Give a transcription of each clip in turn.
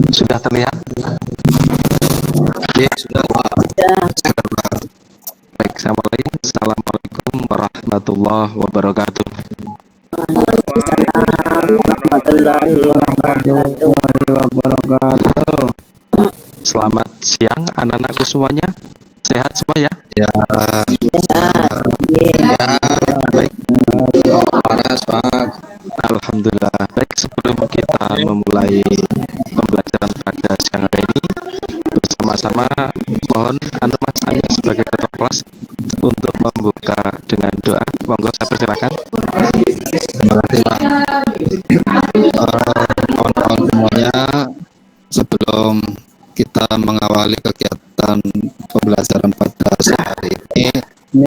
Sudah terlihat? Ya, sudah Pak. Baik, Assalamualaikum warahmatullahi wabarakatuh. Selamat siang anak-anakku semuanya. Sehat semua ya? Ya, Baik, panas Pak. alhamdulillah. Baik, sebelum kita memulai pembelajaran pada siang hari ini bersama-sama, mohon Mas Anya sebagai ketua kelas untuk membuka dengan doa. Monggo, saya persilakan. Terima kasih Pak. Kawan-kawan semuanya, sebelum kita mengawali kegiatan pembelajaran pada siang hari ini,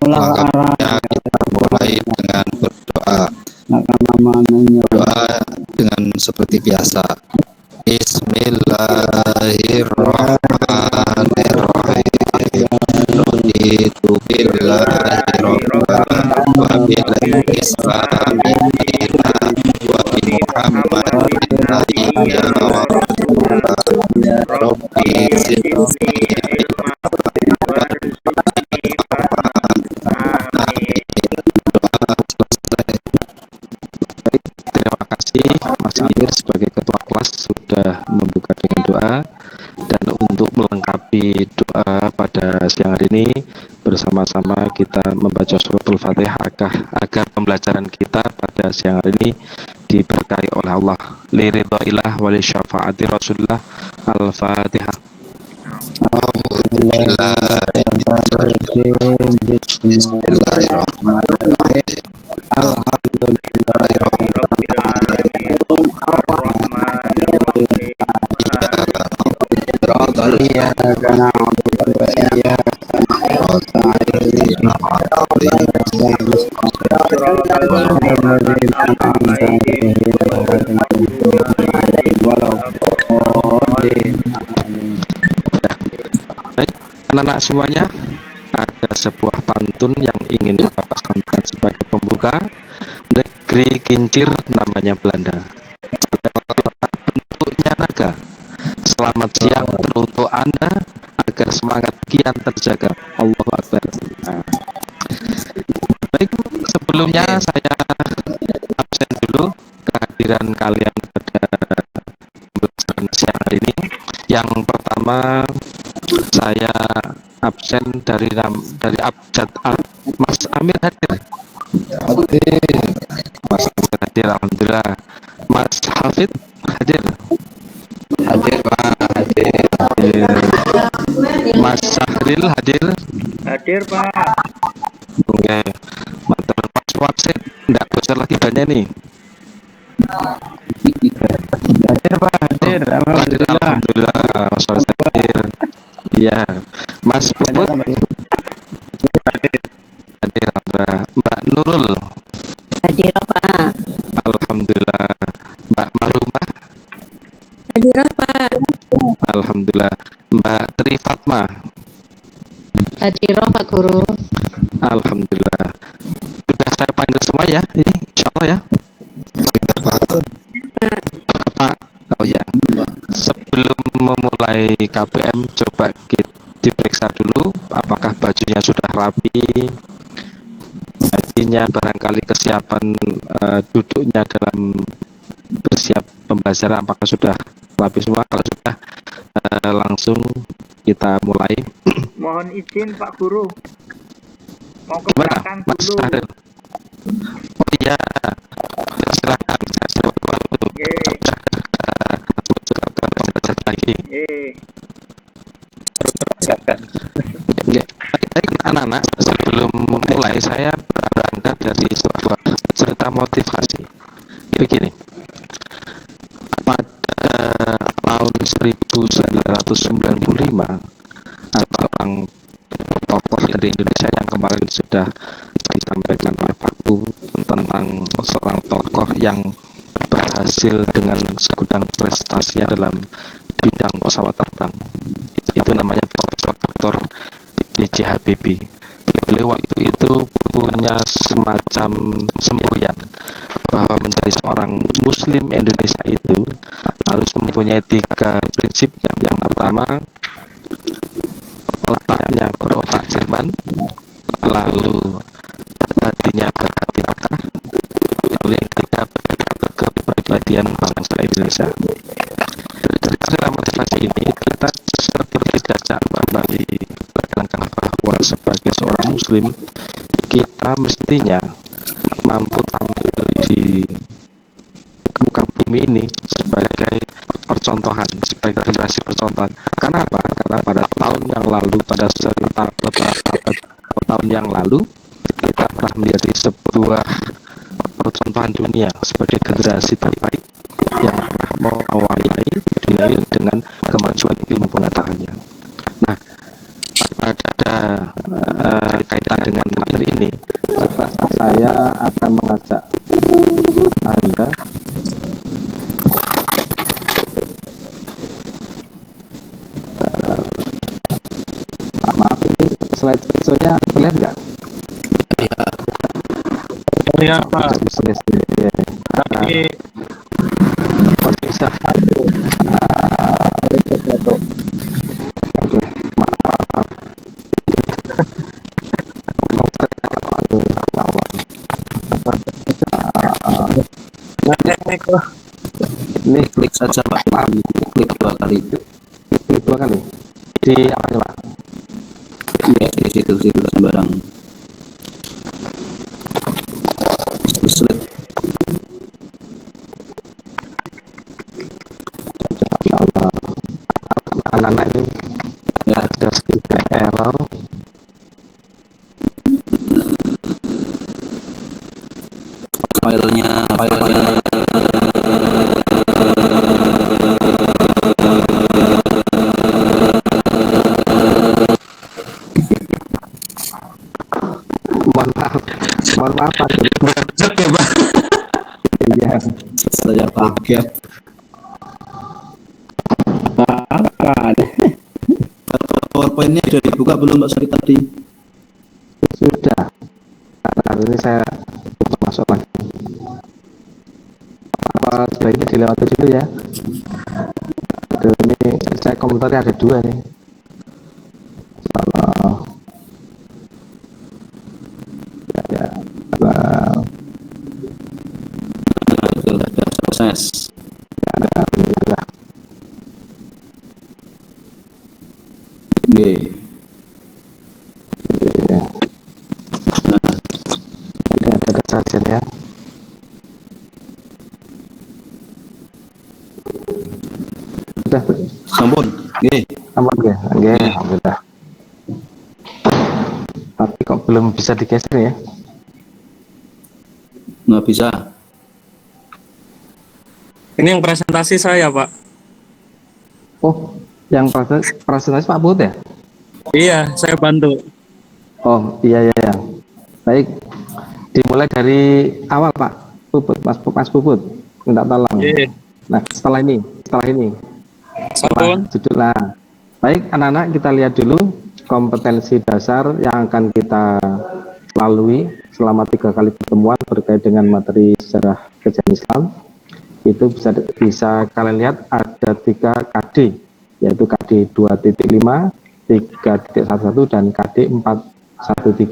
langkahnya kita mulai dengan berdoa. Doa dengan seperti biasa. Bismillahirrahmanirrahim. Raditu billahi rabban wa bil islami dinan wa bi Muhammadin nabiyyan wa rasulah. Rabbi zidni ilma warzuqni fahma. Amin. Doa selesai. Baik, terima kasih Mas Amir sebagai ketua kelas sudah membuka dengan doa. Dan untuk melengkapi doa pada siang hari ini, bersama-sama kita membaca suratul Fatihah agar pembelajaran kita pada siang hari ini diberkahi oleh Allah. Liridhailah wa li syafaati Rasulullah. Al-Fatihah. Bismillahirrahmanirrahim. Baik, anak-anak semuanya, ada sebuah pantun yang ingin Bapak sampaikan sebagai pembuka. Negeri kincir namanya Belanda, bentuknya naga. Selamat siang teruntuk Anda agar semangat kian terjaga. Allahu Akbar. Nah, baik, sebelumnya saya absen dulu kehadiran kalian pada pembelajaran siang hari ini. Yang pertama, saya absen dari abjad A. Mas Amir hadir. Mas Amir hadir, alhamdulillah. Mas Hafid hadir. Hadir Pak, hadir. Mas Syahril hadir. Hadir Pak. Oke, mantan Mas Wasit enggak bocor lagi banyak nih. Hadir Pak, hadir. Hadir, alhamdulillah. Mas Wasit hadir. Iya, Mas Puput hadir, alhamdulillah. Mbak Nurul Hadir Pak. alhamdulillah. Mbak Marumah Hadir Pak. alhamdulillah. Mbak Tri Fatma Hadir Pak Guru. alhamdulillah. Sudah saya panggil semua ya, ini insya Allah ya. Pak, oh ya, sebelum memulai KPM coba diperiksa dulu apakah bajunya sudah rapi, bajunya barangkali kesiapan duduknya dalam bersiap pembelajaran apakah sudah rapi semua. Kalau sudah, langsung kita mulai. Mohon izin Pak Guru. Mau ke Gimana, belakang Mas dulu. Syahril? Oh iya, silakan. Saya coba dulu. Lagi. Ya, baik, anak-anak, sebelum mulai saya berangkat dari sebuah cerita motivasi. Begini, pada tahun 1995 ada orang tokoh dari Indonesia yang kemarin sudah disampaikan oleh Pak Bu tentang seorang tokoh yang berhasil dengan segudang prestasinya dalam bidang pesawat terbang. Itu namanya Profesor Dr. B.J. Habibie. Beliau waktu itu punya semacam semboyan bahwa menjadi seorang Muslim Indonesia itu harus mempunyai 3 prinsip. Yang pertama, otaknya berotak Jerman, lalu hatinya berhati Batak, lalu yang ketiga kepribadian bangsa Indonesia. Dari segala motivasi ini, kita seperti diajak kembali menekankan bahwa sebagai seorang Muslim, kita mestinya mampu tampil di muka bumi ini sebagai percontohan, sebagai generasi percontohan. Karena apa? Karena pada tahun yang lalu, pada beberapa tahun yang lalu, kita telah menjadi sebuah percontohan dunia sebagai generasi terbaik yang telah mengawali dunia dengan kemajuan ilmu pengetahuannya. Nah, pada kaitan dengan materi ini, saya akan mengajak Anda maaf, ini slide-nya terlihat nggak? Ya Pak. Tapi Bisa. Ini Klik saja Pak. Klik 2 kali. klik 2 kali di apa ya, Pak? Ya, di situ sembarang. Slide. Anak-anak ini Ya, ada sedikit error. filenya. Mohon maaf Pak. Oke Pak. Iya. Saya kaget. PowerPoint-nya sudah dibuka belum Pak Sari tadi? Sudah. Karena ini saya masuk lagi. Sebaiknya dilewati dulu ya. Aduh, ini saya komentarnya ada 2 nih. Salah. Ya. Sudah sukses. Alhamdulillah. Oke. Ya. Ini ada kesaksian ya. Sudah. Sampun. Oke. Aman ya? Oke, alhamdulillah. Tapi kok belum bisa digeser ya? Nggak bisa. ini yang presentasi saya Pak. Oh, yang presentasi Pak Bud ya? Iya, saya bantu. Oh, iya. Baik. Dimulai dari awal Pak Puput, Mas Puput. Minta tolong. Iya. Nah, setelah ini. Sampun. Judul lah. Baik, anak-anak, kita lihat dulu kompetensi dasar yang akan kita lalui selama 3 kali pertemuan berkait dengan materi sejarah kejayaan Islam. Itu bisa kalian lihat ada 3 KD, yaitu KD 2.5, 3.11 dan KD 4.13.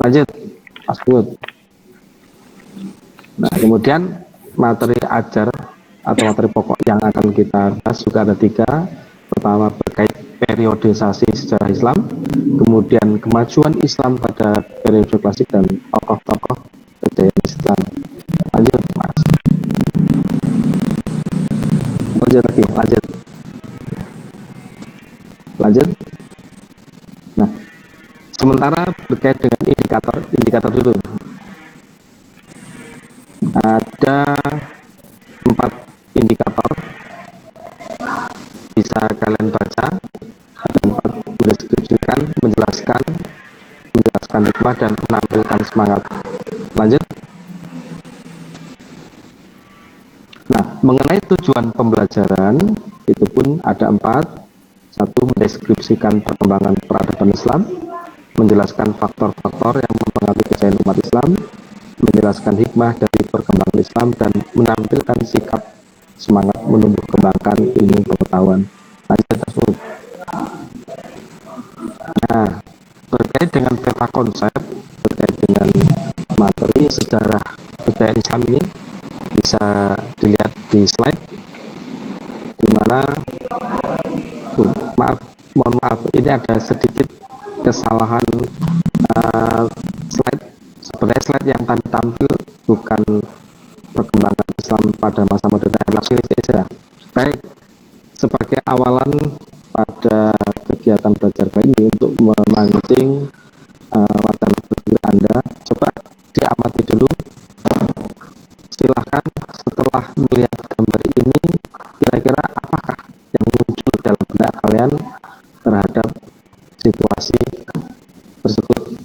Lanjut, Mas Bud. Nah, kemudian materi ajar atau materi pokok yang akan kita bahas juga ada 3. Pertama berkait periodisasi sejarah Islam, kemudian kemajuan Islam pada periode klasik dan tokoh-tokoh kejayaan Islam. Lanjut Mas. Lanjut. Nah, sementara berkait dengan indikator dulu. Ada 4 indikator, bisa kalian baca. Ada 4 mendeskripsikan, menjelaskan hikmah dan menampilkan semangat. Lanjut. Nah, mengenai tujuan pembelajaran itu pun ada 4. 1. Mendeskripsikan perkembangan peradaban Islam, menjelaskan faktor-faktor yang mempengaruhi kejayaan umat Islam, menjelaskan hikmah dari perkembangan Islam, dan menampilkan sikap semangat menumbuh kembang mengembangkan ilmu pengetahuan. Lanjut, Mas. Nah, terkait dengan peta konsep, terkait dengan materi sejarah budaya Islam ini bisa dilihat di slide, di mana mohon maaf, ini ada sedikit kesalahan slide. Sebenarnya slide yang kami tampil bukan perkembangan Islam pada masa modern, langsung saja. Baik, sebagai awalan pada kegiatan belajar kali ini untuk memancing wacana berpikir Anda, coba diamati dulu. Silahkan setelah melihat gambar ini, kira-kira apakah yang muncul dalam benak kalian terhadap situasi tersebut.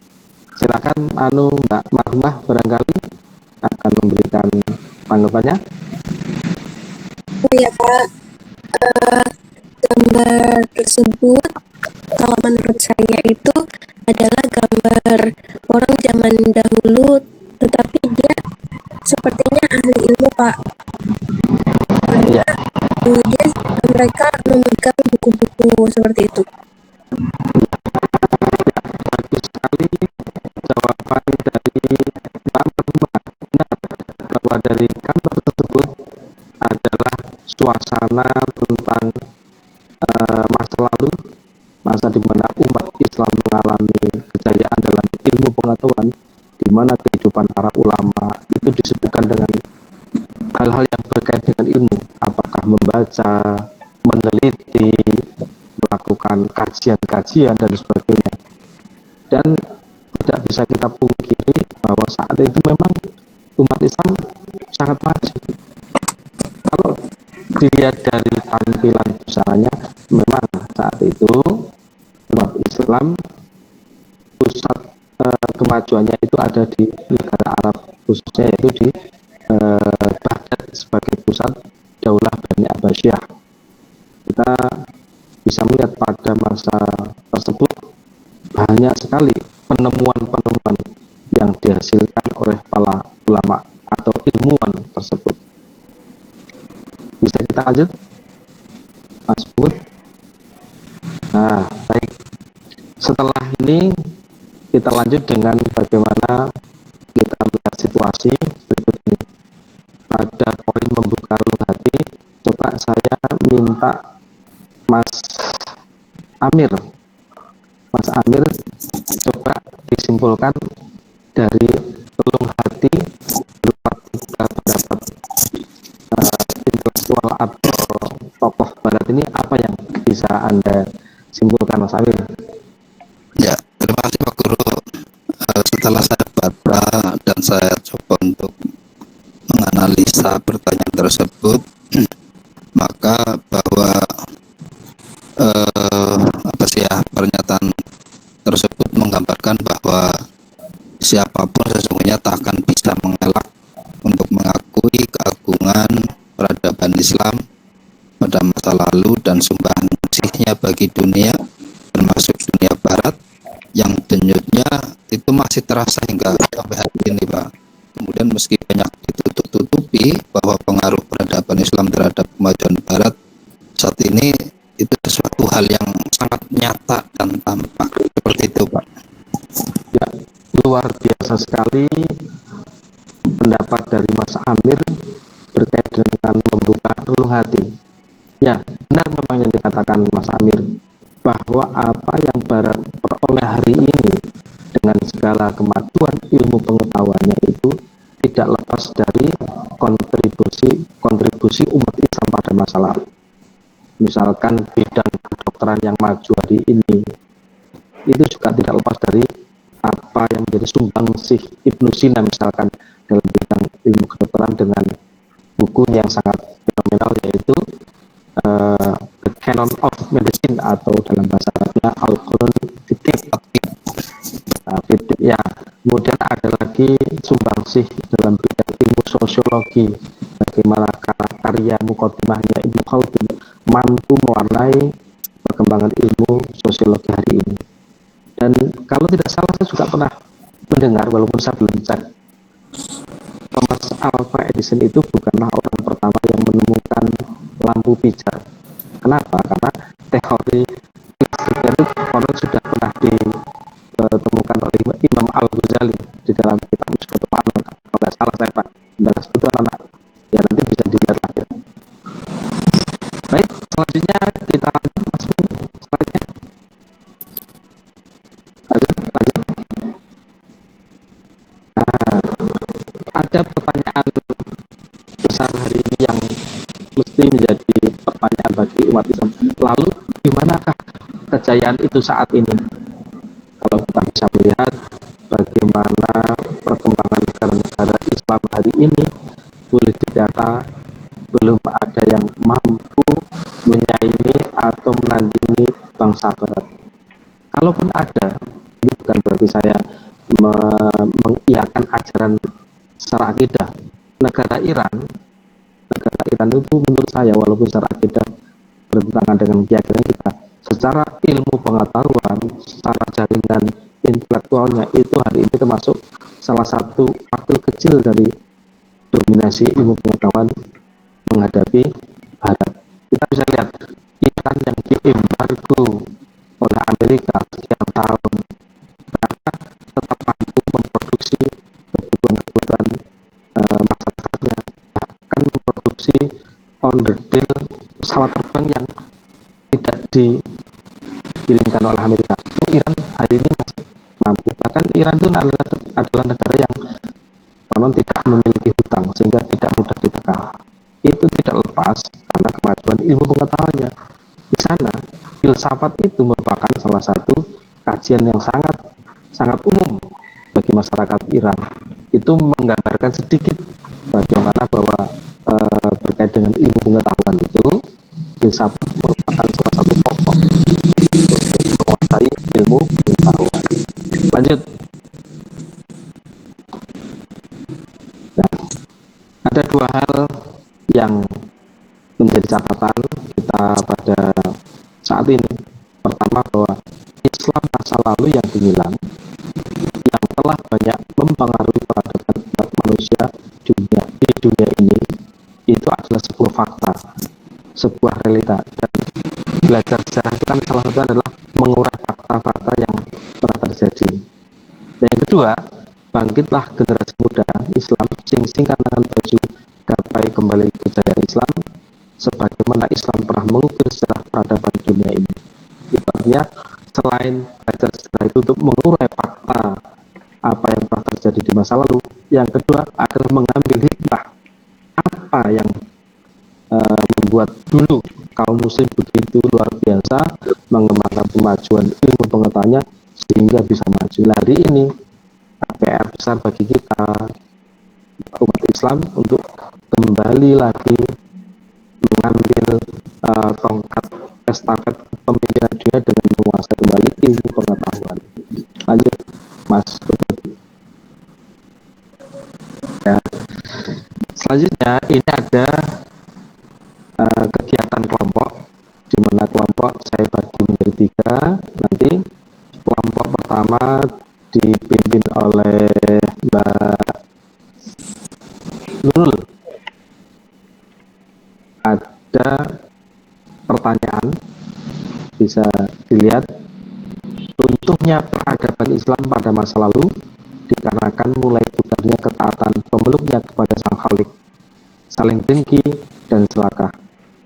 Silakan Mbak Marhumah barangkali akan memberikan tanggapannya. Oh ya Pak, gambar tersebut kalau menurut saya itu adalah gambar orang zaman dahulu, tetapi dia sepertinya ahli ilmu Pak. Ya. Kemudian mereka memegang buku-buku seperti itu. Bagus sekali jawaban dari Mbak Marhumah. Benar bahwa dari gambar tersebut adalah suasana tentang masa lalu, masa di mana umat Islam mengalami kejayaan dalam ilmu pengetahuan, di mana kehidupan para ulama itu disebutkan dengan hal-hal yang berkait dengan ilmu, apakah membaca, meneliti, melakukan kajian-kajian dan sebagainya. Dan tidak bisa kita pungkiri bahwa saat itu memang umat Islam sangat maju. Kalau dilihat dari tampilan busananya, memang saat itu umat Islam pusat kemajuannya itu ada di negara Arab, khususnya yaitu di Baghdad sebagai pusat Daulah Bani Abbasiyah. Kita bisa melihat pada masa tersebut banyak sekali penemuan-penemuan yang dihasilkan oleh para ulama atau ilmuwan tersebut. Bisa kita lanjut, Mas Bud? Nah, baik. Setelah ini kita lanjut dengan bagaimana kita melihat situasi berikut ini. Pada poin membuka relung hati, coba saya minta Mas Amir coba disimpulkan dari relung hati berupa tiga pendapat intelektual atau tokoh barat ini, apa yang bisa Anda simpulkan, Mas Amir? Ya, terima kasih Pak Guru. Setelah saya baca dan saya coba untuk menganalisa pertanyaan tersebut, maka bahwa pernyataan tersebut menggambarkan bahwa siapapun sesungguhnya tak akan bisa mengelak untuk mengakui keagungan peradaban Islam pada masa lalu dan sumbangsihnya bagi dunia, termasuk dunia barat, yang denyutnya itu masih terasa hingga sampai hari ini, Pak. Kemudian meski banyak ditutup-tutupi bahwa pengaruh peradaban Islam terhadap kemajuan barat saat ini itu sesuatu hal yang sangat nyata dan tampak. Seperti itu, Pak. Ya, luar biasa sekali pendapat dari Mas Amir terkait dengan membuka relung hati. Ya, benar memang yang dikatakan Mas Amir, bahwa apa yang Barat peroleh hari ini dengan segala kemajuan ilmu pengetahuannya itu tidak lepas dari kontribusi umat Islam pada masa lalu. Misalkan bidang kedokteran yang maju hari ini itu juga tidak lepas dari apa yang menjadi sumbangsih Ibnu Sina, misalkan dalam bidang ilmu kedokteran dengan buku yang sangat fenomenal, yaitu The Canon of Medicine, atau dalam bahasa Arabnya Al-Quran Fitik. Ya, kemudian ada lagi sumbangsih dalam bidang ilmu sosiologi, bagaimana karya Muqaddimahnya Ibnu Khaldun mampu mewarnai perkembangan ilmu sosiologi hari ini. Dan kalau tidak salah, saya juga pernah mendengar, walaupun saya belum cek, Thomas Alva Edison itu bukanlah orang pertama yang menemukan lampu pijar. Kenapa? Karena teori listriknya itu konon sudah pernah ditemukan oleh Imam Al-Ghazali di dalam kitab Mushkatul Amal. Kalau nggak salah saya Pak, benar itu anak. Ya nanti bisa dilihat lagi. Baik, selanjutnya kita lanjut Mas Min, slide-nya. Lanjut. Nah, ada pertanyaan besar hari ini yang mesti menjadi pertanyaan bagi umat Islam. Lalu, dimanakah kejayaan itu saat ini? Kalau kita bisa melihat bagaimana perkembangan negara-negara Islam hari ini, boleh didata belum ada yang mampu menyaingi atau menandingi bangsa Barat. Kalaupun ada, ini bukan berarti saya mengiyakan ajaran secara akidah. Negara Iran itu menurut saya walaupun secara akidah bertentangan dengan keyakinan kita, secara ilmu pengetahuan, secara jaringan intelektualnya itu hari ini termasuk salah satu wakil kecil dari dominasi ilmu pengetahuan menghadapi Barat. Kita bisa lihat Iran yang diembargo oleh Amerika sekian tahun karena tetap mampu memproduksi kebutuhan masyarakatnya, bahkan memproduksi onderdil pesawat terbang yang tidak dikirimkan oleh Amerika. Iran hari ini masih mampu. Bahkan Iran itu adalah negara yang konon tidak memiliki hutang sehingga tidak mudah ditekan. Itu tidak lepas karena kemajuan ilmu pengetahuannya. Di sana, filsafat itu merupakan salah satu kajian yang sangat umum bagi masyarakat Iran. Itu menggambarkan sedikit bagaimana bahwa berkait dengan ilmu pengetahuan itu, filsafat merupakan salah satu pokok untuk menguasai ilmu pengetahuan. Lanjut. Nah, ada dua hal yang menjadi catatan kita pada saat ini. Pertama, bahwa Islam masa lalu yang gemilang, yang telah banyak mempengaruhi peradaban umat manusia di dunia ini, itu adalah sebuah fakta, sebuah realita. Dan belajar sejarah itu kan salah satu adalah mengurai fakta-fakta yang pernah terjadi. Dan yang kedua, bangkitlah generasi muda Islam sing-singkan dengan baju gapai kembali kejayaan Islam sebagaimana Islam pernah mengukir sejarah peradaban dunia ini. Itu artinya selain belajar sejarah itu untuk mengurai fakta apa yang pernah terjadi di masa lalu, yang kedua adalah mengambil hikmah apa yang membuat dulu kaum muslim begitu luar biasa mengembangkan kemajuan ilmu pengetahuannya sehingga bisa maju. Hari ini PR besar bagi kita umat Islam untuk kembali lagi mengambil tongkat estafet pemimpinan dunia dengan menguasai kembali ilmu pengetahuan. Lanjut, Mas. Ya. Selanjutnya ini ada kegiatan kelompok, di mana kelompok saya bagi menjadi 3. Nanti kelompok pertama dipimpin oleh Mbak Nurul. Ada pertanyaan, bisa dilihat runtuhnya peradaban Islam pada masa lalu dikarenakan mulai putarnya ketaatan pemeluknya kepada Sang Khalik, saling dengki dan serakah.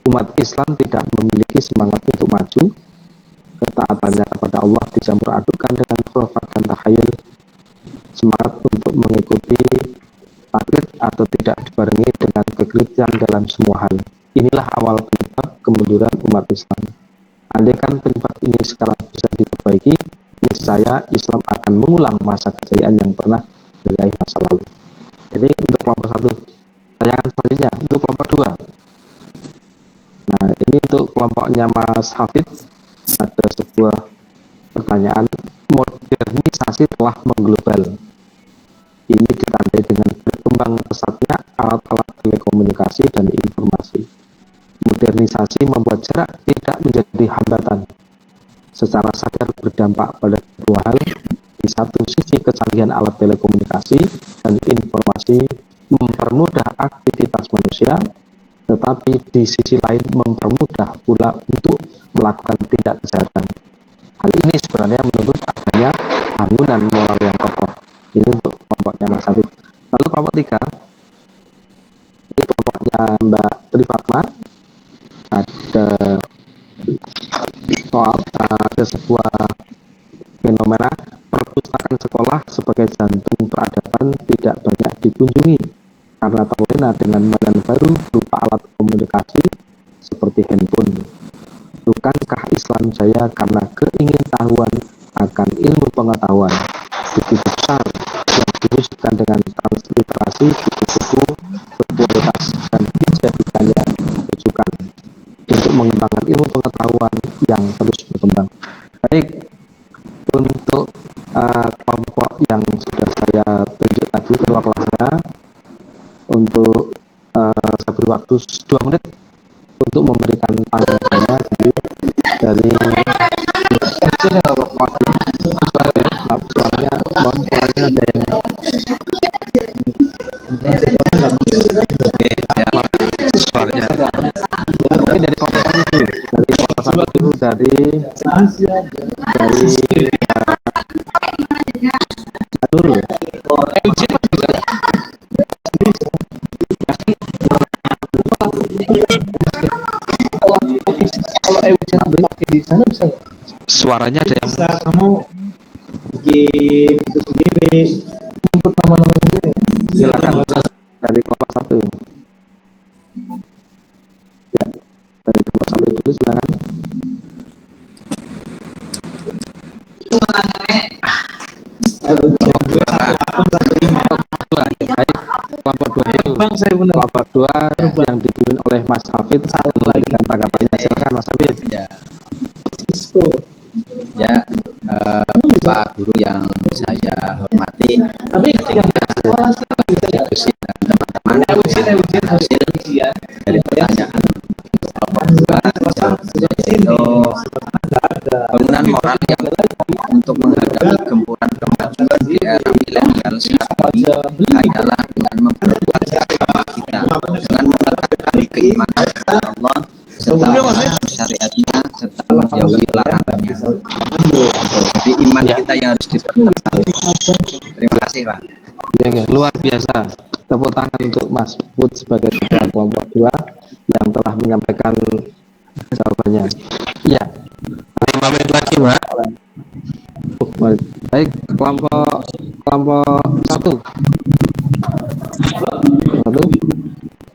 Umat Islam tidak memiliki semangat untuk maju, ketaatannya kepada Allah dicampur adukan dengan khurafat dan takhayul, semangat untuk mengikuti taklid atau tidak dibarengi dengan kekritisan dalam semua hal. Inilah awal penyebab kemunduran umat Islam. Andaikan penyebab ini sekarang bisa diperbaiki, niscaya Islam akan mengulang masa kejayaan yang pernah diraih masa lalu. Jadi untuk kelompok 1, tayangan selanjutnya untuk kelompok 2. Nah, ini untuk kelompoknya Mas Hafid, ada sebuah pertanyaan, modernisasi telah mengglobal. Ini ditandai dengan berkembang pesatnya alat-alat telekomunikasi dan informasi. Modernisasi membuat jarak tidak menjadi hambatan. Secara sadar berdampak pada dua hal. Di satu sisi, kecanggihan alat telekomunikasi dan informasi mempermudah aktivitas manusia, tetapi di sisi lain mempermudah pula untuk melakukan tindak kejahatan. Hal ini sebenarnya menuntut adanya bangunan moral yang kokoh. Ini untuk kelompoknya Mas Habib. Lalu kelompok 3, ini kelompoknya Mbak Trifatma. Ada soal ada sebuah fenomena perpustakaan sekolah sebagai jantung peradaban tidak banyak dikunjungi karena terlena dengan mainan baru berupa alat komunikasi seperti handphone. Bukankah Islam jaya karena keingintahuan akan ilmu pengetahuan begitu besar yang diwujudkan dengan transliterasi buku-buku berkualitas dan dijadikannya rujukan untuk mengembangkan ilmu pengetahuan yang terus berkembang. Baik, untuk kelompok yang sudah saya tunjuk tadi ketua kelasnya, untuk saya beri waktu 2 menit untuk memberikan tanggapannya dari suaranya ada yang suaranya mungkin dari kelompok satu dulu, dari dulu suaranya ada yang kamu bikin itu sendiri, input nama-nama sendiri. silakan dari kelompok 1 ya, dari kelompok 1 dulu silakan. Kelompok 2 yang dipimpin oleh Mas Hafid memberikan tanggapannya. Silakan Mas Hafid. Ya, Pak Guru yang saya hormati, diskusi dan teman-teman hasil dari pertanyaan kelompok 2 itu bangunan moral yang untuk menghadapi gempuran kemajuan di era milenial saat ini adalah dengan memperkuat agama kita, dengan menegakkan keimanan kepada Allah serta syariatnya serta menjauhi larangannya. Jadi iman kita yang harus diperkuat. Terima kasih Pak. Ya, luar biasa. Tepuk tangan untuk Mas Put sebagai ketua kelompok 2 yang telah menyampaikan jawabannya. Iya. Menit lagi Pak. Baik, kelompok 1.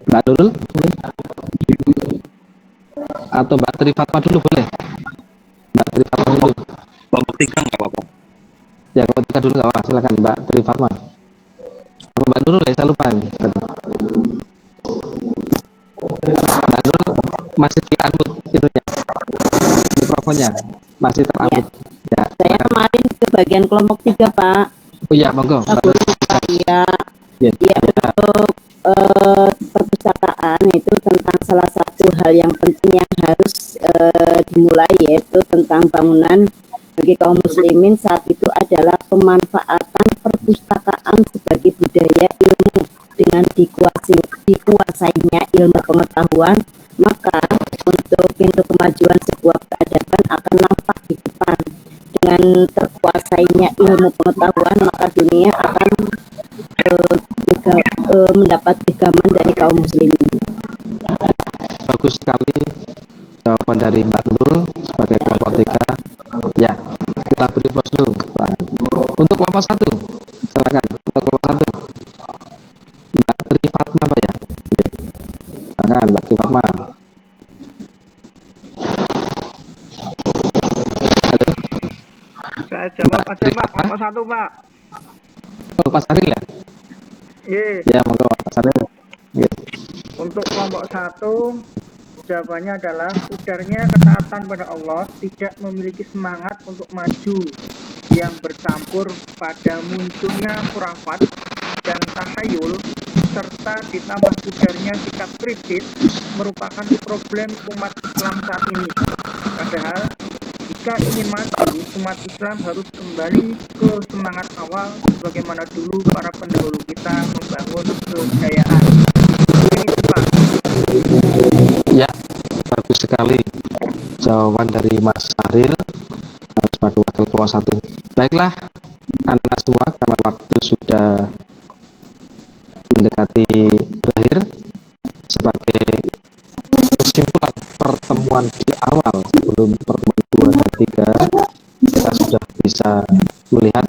Mbak Nurul atau Mbak Trifatma dulu boleh? Mbak Trifatma dulu. Kelompok 3 nggak apa-apa. Ya, kelompok 3 dulu nggak apa-apa. Silakan Mbak Trifatma. Apa Mbak Nurul ya, saya lupa ini. Mbak Nurul masih di-unmute itunya, mikrofonnya masih ter-unmute. Ya, Saya kemarin ke bagian kelompok 3, Pak. oh iya, monggo. Pak Guru, Pak, iya. Ya, Ya, untuk perpustakaan itu tentang salah satu hal yang penting yang harus dimulai, yaitu tentang bangunan bagi kaum muslimin saat itu adalah pemanfaatan perpustakaan sebagai budaya ilmu. Dengan dikuasainya ilmu pengetahuan, maka untuk pintu kemajuan sebuah peradaban akan nampak di depan. Dengan terkuasainya ilmu pengetahuan, maka dunia akan mendapat pegangan dari kaum muslimin. bagus sekali jawaban dari Mbak Nurul sebagai kelompok 3. Ya, kita beri pos dulu. Untuk kelompok 1, silakan. Untuk kelompok 1, Mbak Trifatma Pak ya. Silakan Mbak Trifatma. Halo. Saya jawab aja Pak, kelompok 1 Pak. Oh, Pak Saril ya? Ye, Ya, monggo Pak Saril. Ya. untuk kelompok 1 jawabannya adalah pudarnya ketaatan pada Allah tidak memiliki semangat untuk maju yang bercampur pada munculnya khurafat dan tahayul serta ditambah pudarnya sikap kritis merupakan problem umat Islam saat ini. Padahal jika ingin maju, umat Islam harus kembali ke semangat awal sebagaimana dulu para pendahulu kita membangun kejayaan. Ini Pak. bagus sekali jawaban dari Mas Syahril sebagai wakil kelompok 1. Baiklah, anak semua, karena waktu sudah mendekati berakhir, sebagai kesimpulan pertemuan di awal sebelum pertemuan 2 dan 3, kita sudah bisa melihat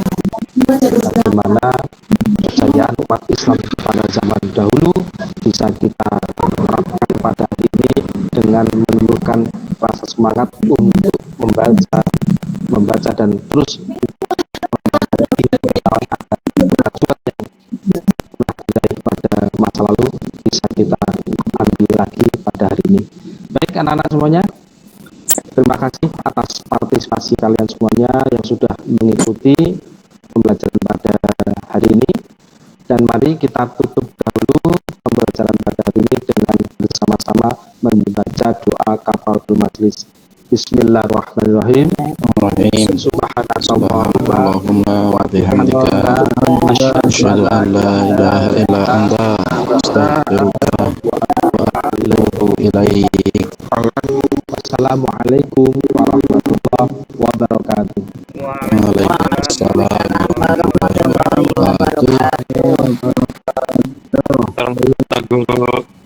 bagaimana kepercayaan umat Islam pada zaman dahulu bisa kita terapkan pada hari ini dengan menimbulkan rasa semangat untuk membaca dan terus pada masa lalu bisa kita ambil lagi pada hari ini. Baik anak-anak semuanya, terima kasih atas partisipasi kalian semuanya yang sudah mengikuti pembelajaran pada hari ini, dan mari kita tutup dahulu pembelajaran pada hari ini dengan bersama-sama membaca doa kafaratul majlis. Bismillahirrahmanirrahim. Subhanallahumma wa bihamdika asyhadu an la ilaha illa anta astaghfiruka wa atubu ilaik. Wassalamualaikum warahmatullahi wabarakatuh. Waalaikumsalam warahmatullahi wabarakatuh.